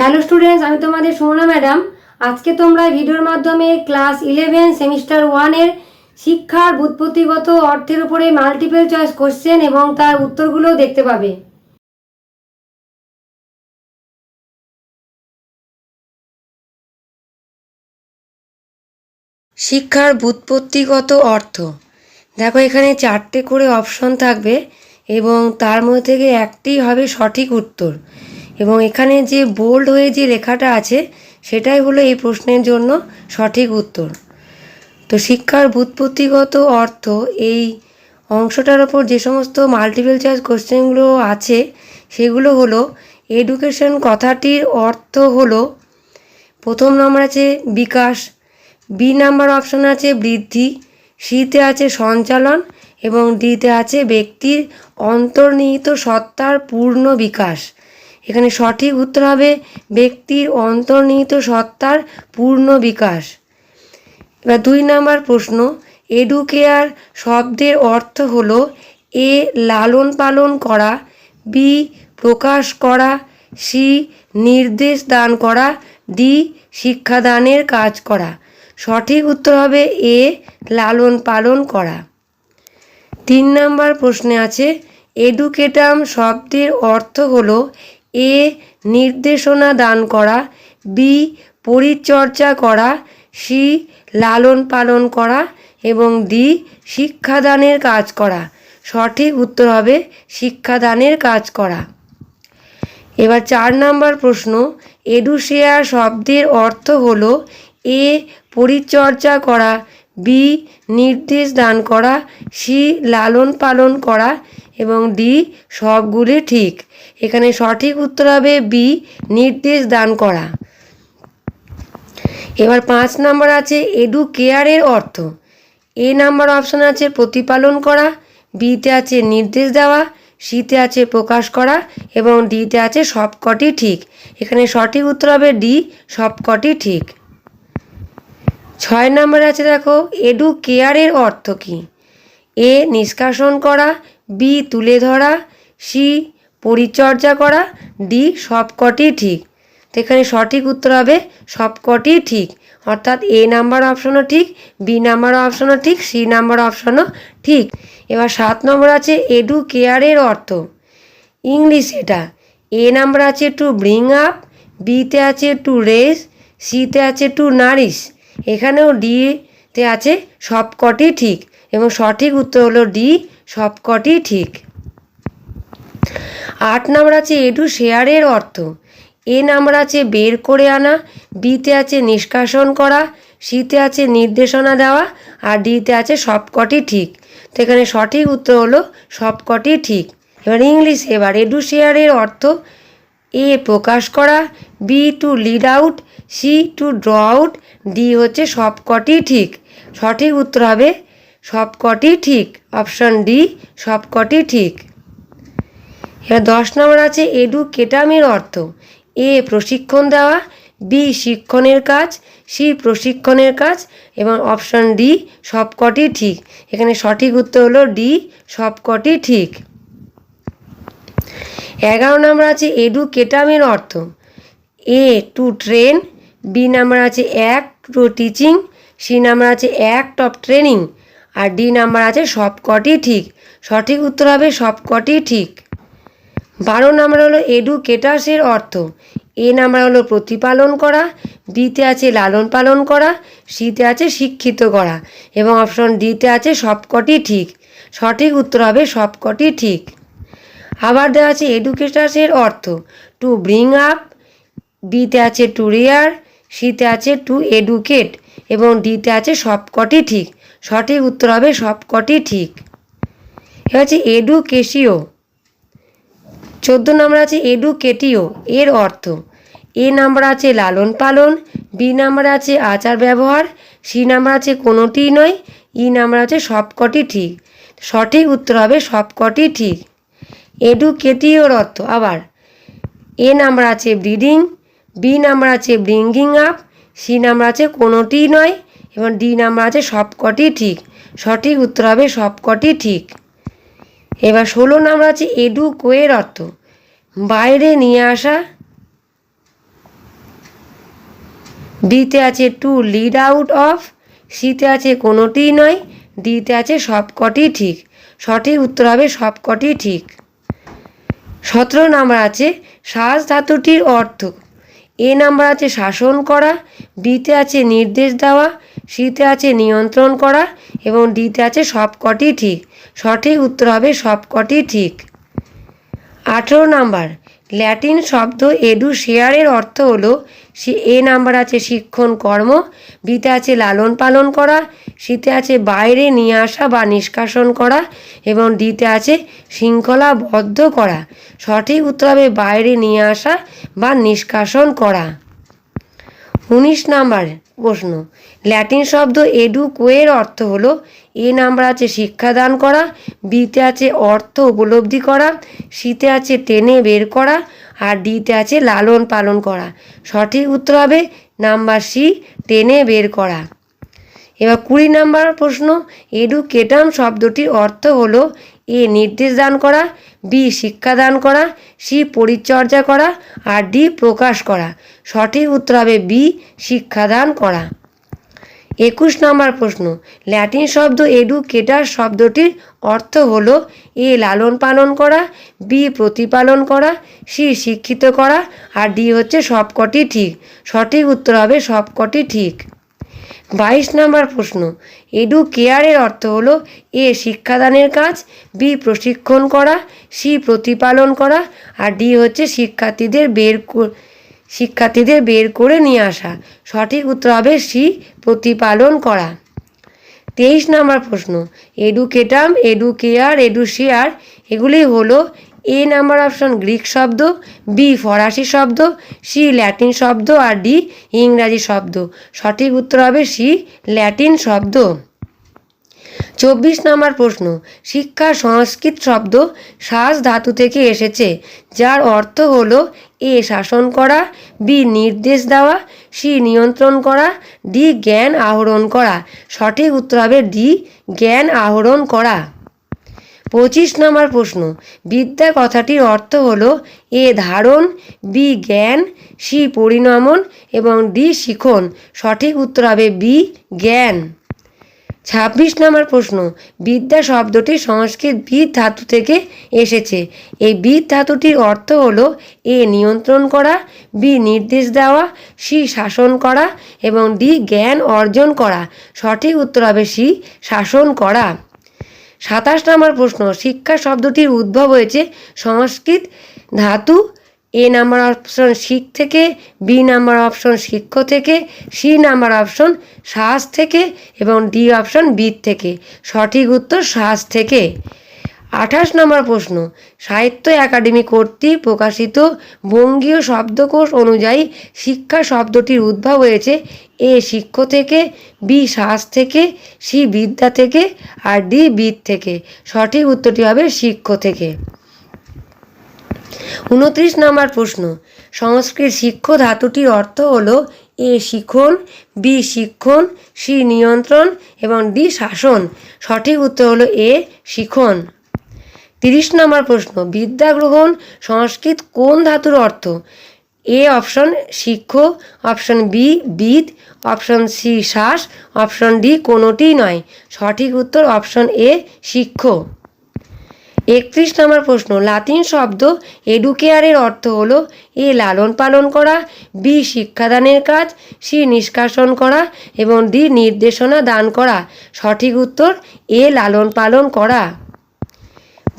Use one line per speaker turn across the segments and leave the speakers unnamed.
Hello students, আমি তোমাদের Sumana madam. আজকে তোমরা ভিডিওর মাধ্যমে ক্লাস 11 সেমিস্টার 1 এর শিক্ষার ব্যুৎপত্তিগত অর্থের উপরে মাল্টিপল চয়েস কোশ্চেন এবং তার উত্তরগুলো দেখতে পাবে। শিক্ষার ব্যুৎপত্তিগত অর্থ, দেখো এখানে 4টে করে অপশন থাকবে এবং তার মধ্যে থেকে একটি হবে সঠিক উত্তর। এবং এখানে যে বোল্ড হয়ে যে লেখাটা আছে সেটাই হলো এই প্রশ্নের জন্য সঠিক উত্তর। তো শিক্ষার ব্যুৎপত্তিগত অর্থ এই অংশটার ওপর যে সমস্ত মাল্টিপল চয়েস কোশ্চেনগুলো আছে সেগুলো হলো, এডুকেশন কথাটির অর্থ হলো, প্রথম নম্বর আছে বিকাশ, বি নাম্বার অপশন আছে বৃদ্ধি, সিতে আছে সঞ্চালন এবং ডিতে আছে ব্যক্তির অন্তর্নিহিত সত্তার পূর্ণ বিকাশ। এখানে সঠিক উত্তর হবে ব্যক্তির অন্তর্নিহিত সত্তার পূর্ণ বিকাশ। এবার 2 নাম্বার প্রশ্ন, এডুকেয়ার শব্দের অর্থ হলো এ লালন পালন করা, বি প্রকাশ করা, সি নির্দেশ দান করা, ডি শিক্ষাদানের কাজ করা। সঠিক উত্তর হবে এ লালন পালন করা। 3 নাম্বার প্রশ্নে আছে এডুকেটাম শব্দের অর্থ হলো এ নির্দেশনা দান করা, বি পরিচর্যা করা, সি লালন পালন করা এবং ডি শিক্ষাদানের কাজ করা। সঠিক উত্তর হবে শিক্ষাদানের কাজ করা। এবার 4 নাম্বার প্রশ্ন, এডুশেয়ার শব্দের অর্থ হলো এ পরিচর্যা করা, বি নির্দেশ দান করা, সি লালন পালন করা এবং ডি সবগুলি ঠিক। এখানে সঠিক উত্তর হবে বি নির্দেশ দান করা। এবার 5 নাম্বার আছে এডুকেয়ারের অর্থ, এ নাম্বার অপশান আছে প্রতিপালন করা, বিতে আছে নির্দেশ দেওয়া, সিতে আছে প্রকাশ করা এবং ডিতে আছে সবকটি ঠিক। এখানে সঠিক উত্তর হবে ডি সবকটি ঠিক। 6 নাম্বার আছে, দেখো এডুকেয়ারের অর্থ কী, এ নিষ্কাশন করা, বি তুলে ধরা, সি পরিচর্যা করা, ডি সবকটি ঠিক। তো এখানে সঠিক উত্তর হবে সবকটি ঠিক, অর্থাৎ এ নাম্বার অপশনও ঠিক, বি নাম্বার অপশনও ঠিক, সি নাম্বার অপশনও ঠিক। এবার 7 নম্বর আছে এডুকেয়ারের অর্থ, ইংলিশ এটা, এ নাম্বার আছে টু ব্রিং আপ, বিতে আছে টু রেজ, সিতে আছে টু নারিশ। এখানেও ডিতে আছে সবকটি ঠিক এবং সঠিক উত্তর হলো ডি সবকটি ঠিক। 8 নাম্বার আছে এডুশেয়ারের অর্থ, এ নাম্বার আছে বের করে আনা, বিতে আছে নিষ্কাশন করা, সিতে আছে নির্দেশনা দেওয়া আর ডিতে আছে সবকটি ঠিক। তো এখানে সঠিক উত্তর হলো সবকটি ঠিক। এবার ইংলিশ, এবার এডুশেয়ারের অর্থ, এ প্রকাশ করা, B to lead out, C to draw out, D হচ্ছে সবকটি ঠিক। সঠিক উত্তর হবে সবকটি ঠিক, অপশন ডি সবকটি ঠিক। এবার 10 নম্বর আছে এডুকেটামের অর্থ, এ প্রশিক্ষণ দেওয়া, বি শিক্ষণের কাজ, সি প্রশিক্ষণের কাজ এবং অপশন ডি সবকটি ঠিক। এখানে সঠিক উত্তর হলো ডি সবকটি ঠিক। 11 নম্বর আছে এডুকেটামের অর্থ, A to train, B number আছে act to teaching, C number আছে অ্যাক্ট অফ ট্রেনিং আর ডি নাম্বার আছে সবকটি ঠিক। সঠিক উত্তর হবে সবকটি ঠিক। 12 নাম্বার হলো এডুকেটাসের অর্থ, এ নাম্বার হলো প্রতিপালন করা, বিতে আছে লালন পালন করা, সিতে আছে শিক্ষিত করা এবং অপশন ডিতে আছে সবকটি ঠিক। সঠিক উত্তর হবে সবকটি ঠিক। আবার দেওয়া আছে এডুকেটাসের অর্থ, টু ব্রিং আপ, বিতে আছে টু রেয়ার, সিতে আছে টু এডুকেট এবং ডিতে আছে সবকটি ঠিক। সঠিক উত্তর হবে সবকটি ঠিক। এ হচ্ছে এডুকেশিও। 14 নম্বর আছে এডুকেটিও এর অর্থ, এ নাম্বার আছে লালন পালন, বি নাম্বার আছে আচার ব্যবহার, সি নাম্বার আছে কোনোটিই নয়, ই নাম্বার আছে সবকটি ঠিক। সঠিক উত্তর হবে সবকটি ঠিক। এডুকেটিওর অর্থ, আবার এ নাম্বার আছে ব্রিডিং, বি নাম্বার আছে ব্রিঙ্গিং আপ, সি নাম্বার আছে কোনোটিই নয় এবং ডি নাম্বার আছে সবকটি ঠিক। সঠিক উত্তর হবে সবকটি ঠিক। এবার 16 নাম্বার আছে এডুকোয়ের অর্থ, বাইরে নিয়ে আসা, বিতে আছে টু লিড আউট অফ, সিতে আছে কোনোটিই নয়, ডিতে আছে সবকটি ঠিক। সঠিক উত্তর হবে সবকটি ঠিক। 17 নাম্বার আছে সাজ ধাতুটির অর্থ। এ নাম্বার আছে শাসন করা, বিতে আছে নির্দেশ দেওয়া, সিতে আছে নিয়ন্ত্রণ করা এবং ডিতে আছে সবকটি ঠিক। সঠিক উত্তর হবে সবকটি ঠিক। 18 নাম্বার ল্যাটিন শব্দ এডুশিয়ারের অর্থ হলো, এ নাম্বার আছে শিক্ষণ কর্ম, বিতে আছে লালন পালন করা, সিতে আছে বাইরে নিয়ে আসা বা নিষ্কাশন করা এবং ডিতে আছে শৃঙ্খলাবদ্ধ করা। সঠিক উত্তর হবে বাইরে নিয়ে আসা বা নিষ্কাশন করা। 19 নাম্বার প্রশ্ন ল্যাটিন শব্দ এডুকোয়ের অর্থ হলো, এ নাম্বার আছে শিক্ষাদান করা, বিতে আছে অর্থ উপলব্ধি করা, সিতে আছে টেনে বের করা আর ডিতে আছে লালন পালন করা। সঠিক উত্তর হবে নাম্বার সি, টেনে বের করা। এবার 20 নাম্বার প্রশ্ন এডুকেটাম শব্দটির অর্থ হলো, এ নির্দেশ দান করা, বি শিক্ষাদান করা, সি পরিচর্যা করা আর ডি প্রকাশ করা। সঠিক উত্তর হবে বি শিক্ষাদান করা। 21 নাম্বার প্রশ্ন ল্যাটিন শব্দ এডুকেটার শব্দটির অর্থ হলো, এ লালন পালন করা, বি প্রতিপালন করা, সি শিক্ষিত করা আর ডি হচ্ছে সবকটি ঠিক। সঠিক উত্তর হবে সবকটি ঠিক। 22 নাম্বার প্রশ্ন এডুকেয়ারের অর্থ হলো, এ শিক্ষাদানের কাজ, বি প্রশিক্ষণ করা, সি প্রতিপালন করা আর ডি হচ্ছে শিক্ষার্থীদের বের করে নিয়ে আসা। সঠিক উত্তর হবে সি প্রতিপালন করা। 23 নাম্বার প্রশ্ন এডুকেটাম, এডুকেয়ার, এডুশিয়ার এগুলি হলো, এ নাম্বার অপশন গ্রিক শব্দ, বি ফরাসি শব্দ, সি ল্যাটিন শব্দ আর ডি ইংরাজি শব্দ। সঠিক উত্তর হবে সি ল্যাটিন শব্দ। 24 নাম্বার প্রশ্ন শিক্ষা সংস্কৃত শব্দ সাজ ধাতু থেকে এসেছে, যার অর্থ হলো, এ শাসন করা, বি নির্দেশ দেওয়া, সি নিয়ন্ত্রণ করা, ডি জ্ঞান আহরণ করা। সঠিক উত্তর হবে ডি জ্ঞান আহরণ করা। 25 নাম্বার প্রশ্ন বিদ্যা কথাটির অর্থ হলো, এ ধারণ, বি জ্ঞান, সি পরিণমন এবং ডি শিখন। সঠিক উত্তর হবে বি জ্ঞান। 26 নাম্বার প্রশ্ন বিদ্যা শব্দটি সংস্কৃত বিদ ধাতু থেকে এসেছে। এই বিদ ধাতুটির অর্থ হলো, এ নিয়ন্ত্রণ করা, বি নির্দেশ দেওয়া, সি শাসন করা এবং ডি জ্ঞান অর্জন করা। সঠিক উত্তর হবে সি শাসন করা। 27 নাম্বার প্রশ্ন শিক্ষা শব্দটির উদ্ভব হয়েছে সংস্কৃত ধাতু, এ নাম্বার অপশন শিখ থেকে, বি নাম্বার অপশন শিক্ষ থেকে, সি নাম্বার অপশন সাজ থেকে এবং ডি অপশন বিদ থেকে। সঠিক উত্তর সাজ থেকে। 28 নম্বর প্রশ্ন সাহিত্য একাডেমি কর্তৃক প্রকাশিত বঙ্গীয় শব্দকোষ অনুযায়ী শিক্ষা শব্দটির উদ্ভব হয়েছে, এ শিক্ষ থেকে, বি সাজ থেকে, সি বিদ্যা থেকে আর ডি বিদ থেকে। সঠিক উত্তরটি হবে শিক্ষ থেকে। 29 নম্বর প্রশ্ন সংস্কৃত শিক্ষ ধাতুটির অর্থ হলো, এ শিখন, বি শিক্ষণ, সি নিয়ন্ত্রণ এবং ডি শাসন। সঠিক উত্তর হলো এ শিখন। 30 নম্বর প্রশ্ন বিদ্যা গ্রহণ সংস্কৃত কোন ধাতুর অর্থ? এ অপশন শিক্ষ, অপশন বি বিদ, অপশন সি শ্বাস, অপশন ডি কোনোটিই নয়। সঠিক উত্তর অপশন এ শিক্ষ। 31 নম্বর প্রশ্ন লাতিন শব্দ এডুকেয়ারের অর্থ হলো, এ লালন পালন করা, বি শিক্ষাদানের কাজ, সি নিষ্কাশন করা এবং ডি নির্দেশনা দান করা। সঠিক উত্তর এ লালন পালন করা।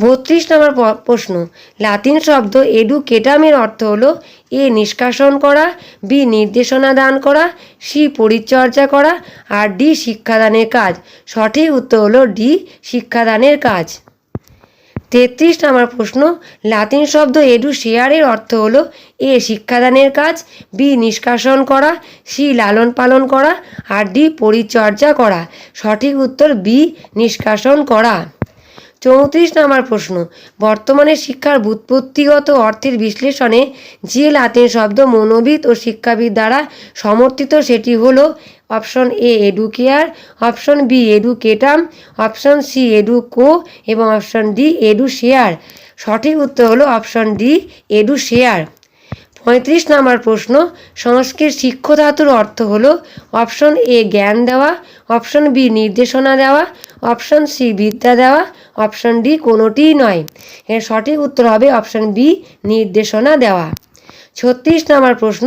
32 নম্বর প্রশ্ন লাতিন শব্দ এডুকেটামের অর্থ হলো, এ নিষ্কাশন করা, বি নির্দেশনা দান করা, সি পরিচর্যা করা আর ডি শিক্ষাদানের কাজ। সঠিক উত্তর হলো ডি শিক্ষাদানের কাজ। 33 নম্বর প্রশ্ন লাতিন শব্দ এডুশিয়ারের অর্থ হলো, এ শিক্ষাদানের কাজ, বি নিষ্কাশন করা, সি লালন পালন করা আর ডি পরিচর্যা করা। সঠিক উত্তর বি নিষ্কাশন করা। 34 নম্বর প্রশ্ন বর্তমানে শিক্ষার ব্যুৎপত্তিগত অর্থের বিশ্লেষণে যে লাতিন শব্দ মনোবিদ ও শিক্ষাবিদ দ্বারা সমর্থিত সেটি হলো option A educare, option B educatum, option C educo এবং অপশন ডি এডুশেয়ার। সঠিক উত্তর হলো অপশন ডি এডুশেয়ার। 35 নম্বর প্রশ্ন, সংস্কৃত শিক্ষ ধাতুর অর্থ হলো অপশন এ জ্ঞান দেওয়া, অপশন বি নির্দেশনা দেওয়া, অপশন সি বিদ্যা দেওয়া, অপশন ডি কোনোটিই নয়। এর সঠিক উত্তর হবে অপশন বি নির্দেশনা দেওয়া। 36 নম্বর প্রশ্ন,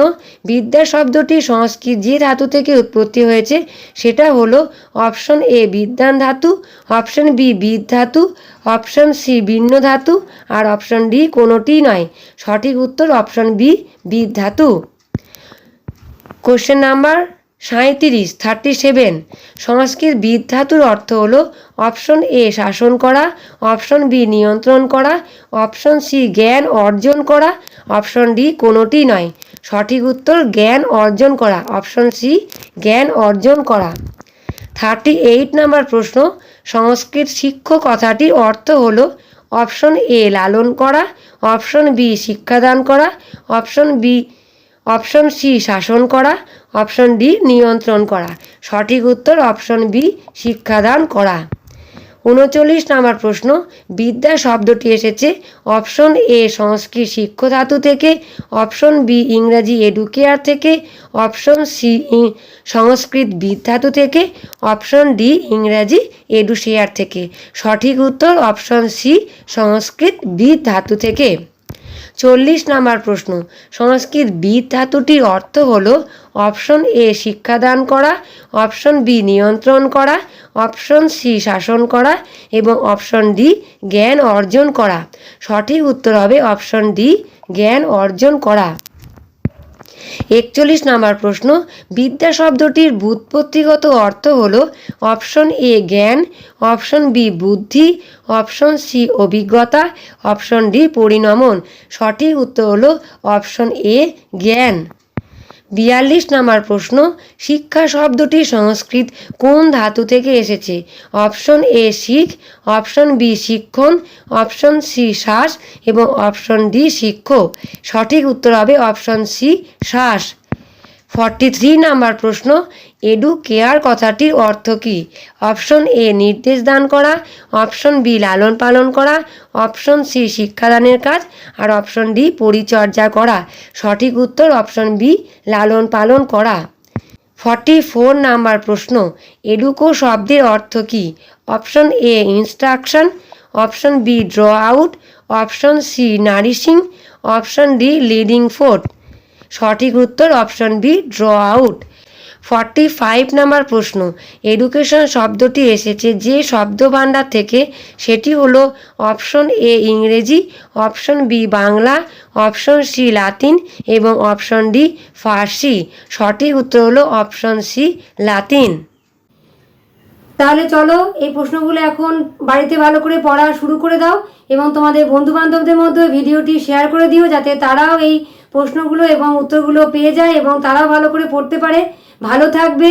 বিদ্যা শব্দটি সংস্কৃত যে ধাতু থেকে উৎপত্তি হয়েছে সেটা হলো অপশন এ বিদ্যান ধাতু, অপশন বি বিদ ধাতু, অপশন সি ভিন্ন ধাতু আর অপশন ডি কোনোটিই নয়। সঠিক উত্তর অপশন বি বিদ ধাতু। কোশ্চেন নাম্বার 37 সংস্কৃত বিদ ধাতুর অর্থ হলো অপশন এ শাসন করা, অপশন বি নিয়ন্ত্রণ করা, অপশন সি জ্ঞান অর্জন করা, অপশন ডি কোনোটি নয়। সঠিক উত্তর জ্ঞান অর্জন করা, অপশন সি জ্ঞান অর্জন করা। 38 নম্বর প্রশ্ন, সংস্কৃত শিক্ষ কথাটির অর্থ হলো অপশন এ লালন করা, অপশন বি শিক্ষাদান করা, অপশন সি শাসন করা, অপশন ডি নিয়ন্ত্রণ করা। সঠিক উত্তর অপশন বি শিক্ষাদান করা। 39 নম্বর প্রশ্ন, বিদ্যা শব্দটি এসেছে অপশন এ সংস্কৃত শিক্ষ ধাতু থেকে, অপশন বি ইংরাজি এডুকেয়ার থেকে, অপশন সি সংস্কৃত বিদ ধাতু থেকে, অপশন ডি ইংরাজি এডুশেয়ার থেকে। সঠিক উত্তর অপশন সি সংস্কৃত বিদ ধাতু থেকে। 40 নম্বর প্রশ্ন, সংস্কৃত বিদ ধাতুটির অর্থ হলো অপশন এ শিক্ষাদান করা, অপশন বি নিয়ন্ত্রণ করা, অপশন সি শাসন করা এবং অপশন ডি জ্ঞান অর্জন করা। সঠিক উত্তর হবে অপশন ডি জ্ঞান অর্জন করা। 41 নম্বর প্রশ্ন, বিদ্যা শব্দটির ব্যুৎপত্তিগত অর্থ হলো অপশন এ জ্ঞান, অপশন বি বুদ্ধি, অপশন সি অভিজ্ঞতা, অপশন ডি পরিণমন। সঠিক উত্তর হলো অপশন এ জ্ঞান। 42 নম্বর প্রশ্ন, শিক্ষা শব্দটি সংস্কৃত কোন ধাতু থেকে এসেছে? অপশন এ শিখ, অপশন বি শিক্ষণ, অপশন সি শ্বাস এবং অপশন ডি শিক্ষক। সঠিক উত্তর হবে অপশন সি শ্বাস। 43 নম্বর প্রশ্ন, এডুকেয়ার কথাটির অর্থ কী? অপশন এ নির্দেশ দান করা, অপশন বি লালন পালন করা, অপশন সি শিক্ষাদানের কাজ আর অপশন ডি পরিচর্যা করা। সঠিক উত্তর অপশন বি লালন পালন করা। 44 নম্বর প্রশ্ন, এডুকো শব্দের অর্থ কী? Option A instruction, option B draw out, option C nourishing, option D leading forth. সঠিক উত্তর অপশন বি ড্র আউট। 45 নম্বর প্রশ্ন, এডুকেশন শব্দটি এসেছে যে শব্দভাণ্ডার থেকে সেটি হলো অপশন এ ইংরেজি, option B Bangla, option C Latin এবং অপশন ডি ফার্সি। সঠিক উত্তর হলো অপশন সি লাতিন। তাহলে চলো এই প্রশ্নগুলো এখন বাড়িতে ভালো করে পড়া শুরু করে দাও এবং তোমাদের বন্ধুবান্ধবদের মধ্যে ভিডিওটি শেয়ার করে দিও যাতে তারাও এই প্রশ্নগুলো এবং উত্তরগুলো পেয়ে যায় এবং তারাও ভালো করে পড়তে পারে। ভালো থাকবে।